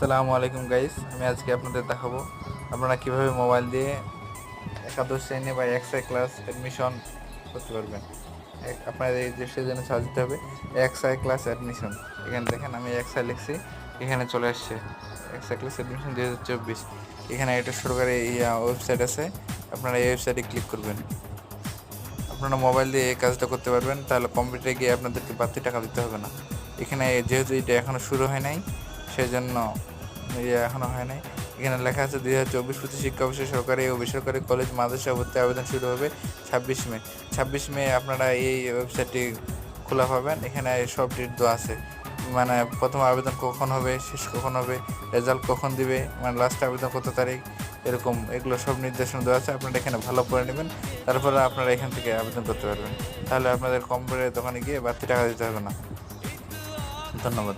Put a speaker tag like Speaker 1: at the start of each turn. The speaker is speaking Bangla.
Speaker 1: আসসালামু আলাইকুম গাইস, আমি আজকে আপনাদের দেখাবো আপনারা কিভাবে মোবাইল দিয়ে একাদশ শ্রেণী বা এক্সআই ক্লাস অ্যাডমিশন করতে পারবেন। আপনাদের এই যে সেজন্য সার্চ দিতে হবে এক্সআই ক্লাস অ্যাডমিশন। এখানে দেখেন আমি এক্সআই লিখছি, এখানে চলে আসছে এক্সআই ক্লাস অ্যাডমিশন 2024। এখানে একটা সরকারি ওয়েবসাইট আছে, আপনারা এই ওয়েবসাইটে ক্লিক করবেন। আপনারা মোবাইল দিয়ে এই কাজটা করতে পারবেন, তাহলে কম্পিউটারে গিয়ে আপনাদেরকে বাড়তি টাকা দিতে হবে না। এখানে যেহেতু এটা এখনও শুরু হয় নাই, সেজন্য এখনও হয় নাই। এখানে লেখা আছে 2024-25 শিক্ষাবর্ষে সরকারি ও বেসরকারি কলেজ মাদ্রাসা ভর্তি আবেদন শুরু হবে 26 মে। 26 মে আপনারা এই ওয়েবসাইটটি খোলা পাবেন। এখানে সব ডেট দেওয়া আছে, মানে প্রথম আবেদন কখন হবে, শেষ কখন হবে, রেজাল্ট কখন দিবে, মানে লাস্ট আবেদন কত তারিখ, এরকম এগুলো সব নির্দেশনা দেওয়া আছে। আপনারা এখানে ভালো করে নেবেন, তারপরে আপনারা এখান থেকে আবেদন করতে পারবেন। তাহলে আপনাদের কম্পিউটারের দোকানে গিয়ে বাড়তি টাকা দিতে হবে না। ধন্যবাদ।